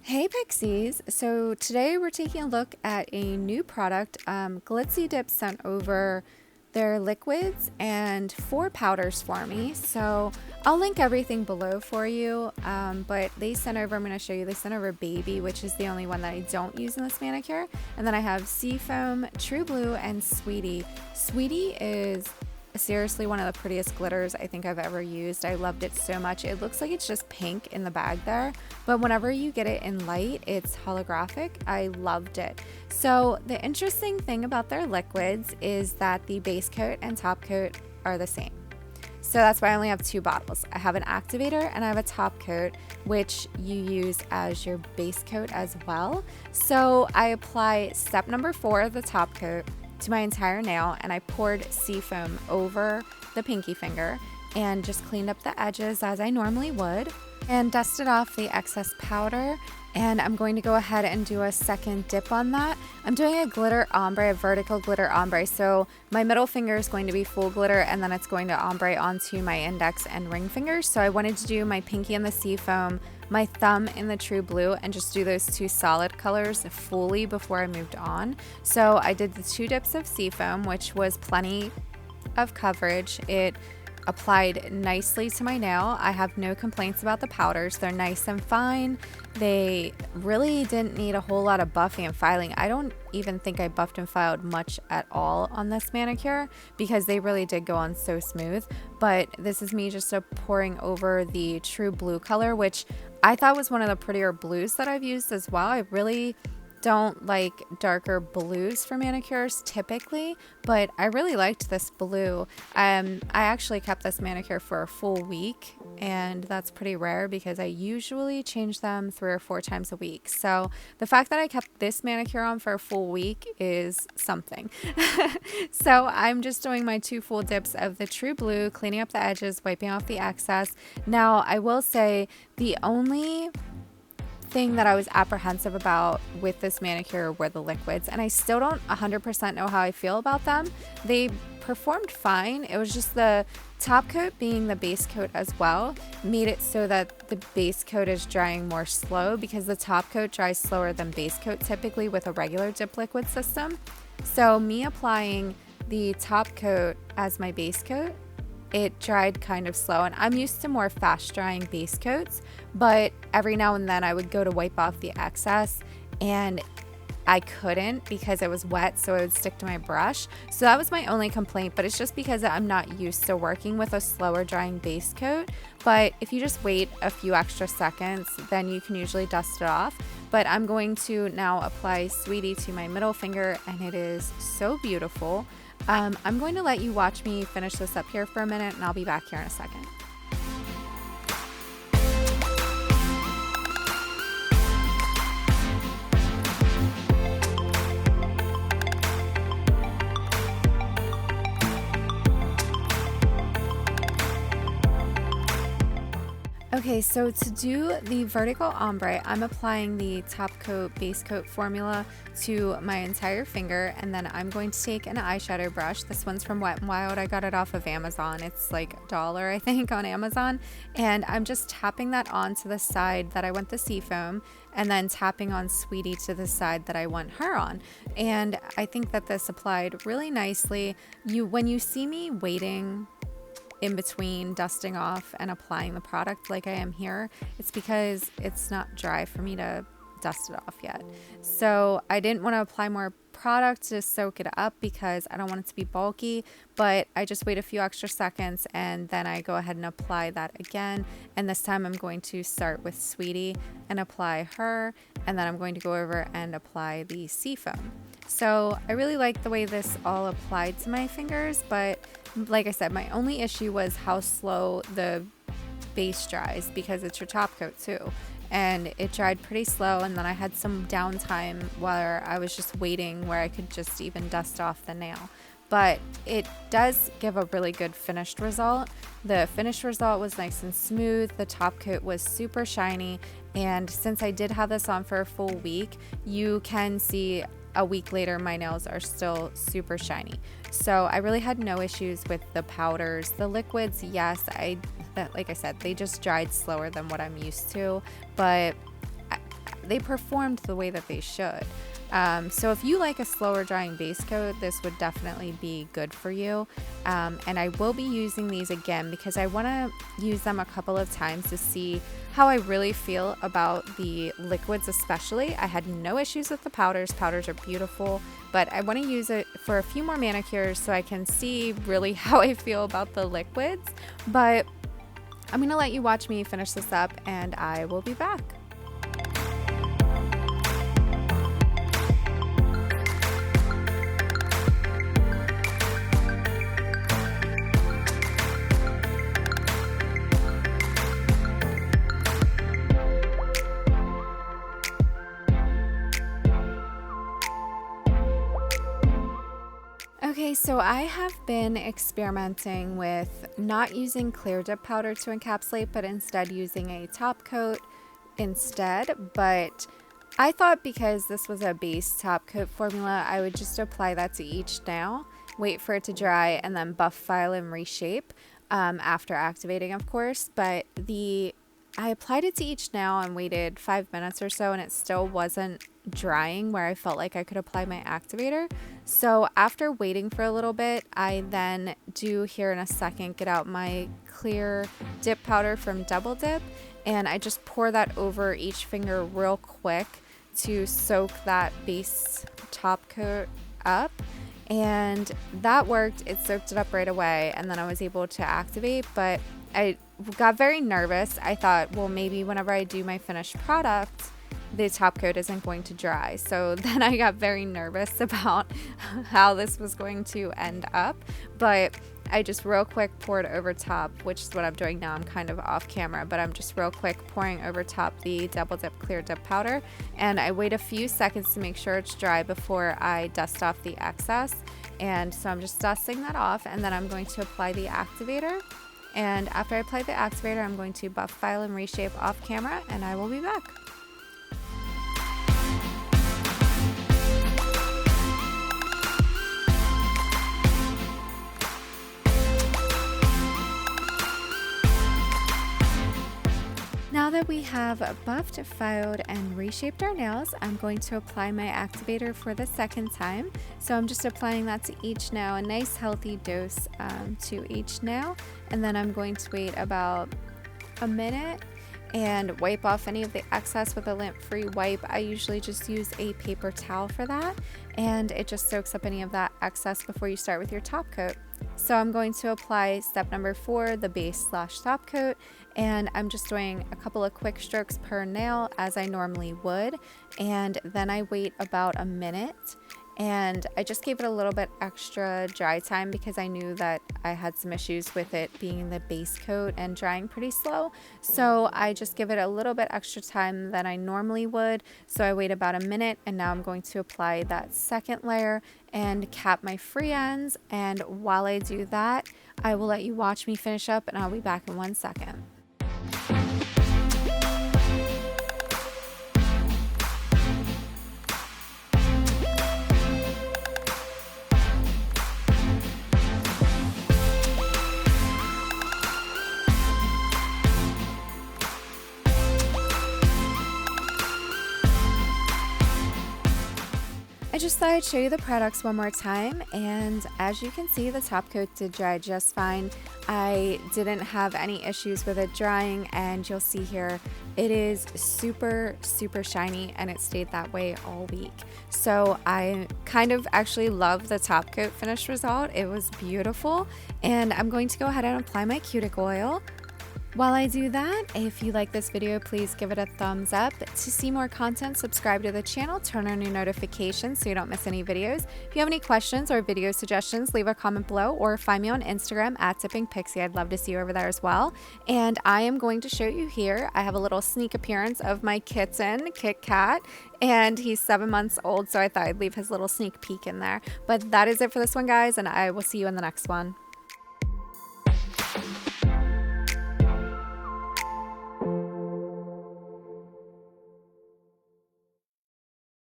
Hey Pixies! So today we're taking a look at a new product. Glitzy Dip sent over their liquids and 4 powders for me. So I'll link everything below for you. But they sent over, I'm going to show you, they sent over Baby, which is the only one that I don't use in this manicure. And then I have Seafoam, True Blue, and Sweetie. Sweetie is seriously one of the prettiest glitters I think I've ever used. I loved it so much. It looks like it's just pink in the bag there, but whenever you get it in light, it's holographic. I loved it. So the interesting thing about their liquids is that the base coat and top coat are the same. So that's why I only have 2 bottles. I have an activator and I have a top coat, which you use as your base coat as well. So I apply step number 4, the top coat, to my entire nail, and I poured Seafoam over the pinky finger and just cleaned up the edges as I normally would and dusted off the excess powder. And I'm going to go ahead and do a second dip on that. I'm doing a glitter ombre, a vertical glitter ombre. So my middle finger is going to be full glitter and then it's going to ombre onto my index and ring fingers. So I wanted to do my pinky in the Seafoam, my thumb in the True Blue, and just do those 2 solid colors fully before I moved on. So I did the 2 dips of Seafoam, which was plenty of coverage. It applied nicely to my nail. I have no complaints about the powders. They're nice and fine. They really didn't need a whole lot of buffing and filing. I don't even think I buffed and filed much at all on this manicure because they really did go on so smooth. But this is me just pouring over the True Blue color, which I thought was one of the prettier blues that I've used as well. I really don't like darker blues for manicures typically, but I really liked this blue. I actually kept this manicure for a full week, and that's pretty rare because I usually change them 3 or 4 times a week. So the fact that I kept this manicure on for a full week is something. So I'm just doing my 2 full dips of the True Blue, cleaning up the edges, wiping off the excess. Now I will say the only thing that I was apprehensive about with this manicure were the liquids, and I still don't 100% know how I feel about them. They performed fine. It was just the top coat being the base coat as well made it so that the base coat is drying more slow because the top coat dries slower than base coat typically with a regular dip liquid system. So me applying the top coat as my base coat, it dried kind of slow, and I'm used to more fast drying base coats, but every now and then I would go to wipe off the excess and I couldn't because it was wet, so it would stick to my brush. So that was my only complaint, but it's just because I'm not used to working with a slower drying base coat. But if you just wait a few extra seconds, then you can usually dust it off. But I'm going to now apply Sweetie to my middle finger, and it is so beautiful. I'm going to let you watch me finish this up here for a minute, and I'll be back here in a second. Okay, so to do the vertical ombre, I'm applying the top coat, base coat formula to my entire finger, and then I'm going to take an eyeshadow brush. This one's from Wet n Wild. I got it off of Amazon. It's like $1, I think, on Amazon. And I'm just tapping that onto the side that I want the Seafoam, and then tapping on Sweetie to the side that I want her on. And I think that this applied really nicely. When you see me waiting in between dusting off and applying the product like I am here, it's because it's not dry for me to dust it off yet. So I didn't want to apply more product to soak it up because I don't want it to be bulky, but I just wait a few extra seconds and then I go ahead and apply that again. And this time I'm going to start with Sweetie and apply her, and then I'm going to go over and apply the Seafoam. So I really like the way this all applied to my fingers, but like I said, my only issue was how slow the base dries because it's your top coat too. And it dried pretty slow, and then I had some downtime where I was just waiting where I could just even dust off the nail. But it does give a really good finished result. The finished result was nice and smooth. The top coat was super shiny, and since I did have this on for a full week, you can see a week later my nails are still super shiny. So I really had no issues with the powders. The liquids, yes, like I said, they just dried slower than what I'm used to, but they performed the way that they should. So if you like a slower drying base coat, this would definitely be good for you. And I will be using these again because I want to use them a couple of times to see how I really feel about the liquids especially. I had no issues with the powders. Powders are beautiful, but I want to use it for a few more manicures so I can see really how I feel about the liquids. But I'm going to let you watch me finish this up and I will be back. Okay, so I have been experimenting with not using clear dip powder to encapsulate, but instead using a top coat instead. But I thought because this was a base top coat formula, I would just apply that to each nail, wait for it to dry, and then buff, file, and reshape after activating, of course. But I applied it to each nail and waited 5 minutes or so, and it still wasn't drying where I felt like I could apply my activator. So after waiting for a little bit, I then do here in a second get out my clear dip powder from Double Dip, and I just pour that over each finger real quick to soak that base top coat up. And that worked. It soaked it up right away, and then I was able to activate, but I got very nervous. I thought, well, maybe whenever I do my finished product, the top coat isn't going to dry. So then I got very nervous about how this was going to end up. But I just real quick poured over top, which is what I'm doing now. I'm kind of off camera, but I'm just real quick pouring over top the Double Dip clear dip powder. And I wait a few seconds to make sure it's dry before I dust off the excess. And so I'm just dusting that off, and then I'm going to apply the activator. And after I apply the activator, I'm going to buff, file, and reshape off camera, and I will be back. Now that we have buffed, filed, and reshaped our nails, I'm going to apply my activator for the second time. So I'm just applying that to each nail, a nice healthy dose to each nail. And then I'm going to wait about a minute and wipe off any of the excess with a lint-free wipe. I usually just use a paper towel for that, and it just soaks up any of that excess before you start with your top coat. So I'm going to apply step number 4, the base / top coat, and I'm just doing a couple of quick strokes per nail as I normally would, and then I wait about a minute. And I just gave it a little bit extra dry time because I knew that I had some issues with it being the base coat and drying pretty slow. So I just give it a little bit extra time than I normally would. So I wait about a minute, and now I'm going to apply that second layer and cap my free ends. And while I do that, I will let you watch me finish up, and I'll be back in 1 second. I just thought I'd show you the products one more time, and as you can see, the top coat did dry just fine. I didn't have any issues with it drying, and you'll see here it is super shiny, and it stayed that way all week. So I kind of actually love the top coat finished result. It was beautiful, and I'm going to go ahead and apply my cuticle oil. While I do that, if you like this video, please give it a thumbs up. To see more content, subscribe to the channel, turn on your notifications so you don't miss any videos. If you have any questions or video suggestions, leave a comment below or find me on Instagram at @tippingpixie. I'd love to see you over there as well. And I am going to show you here, I have a little sneak appearance of my kitten, Kit Kat, and he's 7 months old, so I thought I'd leave his little sneak peek in there. But that is it for this one, guys, and I will see you in the next one.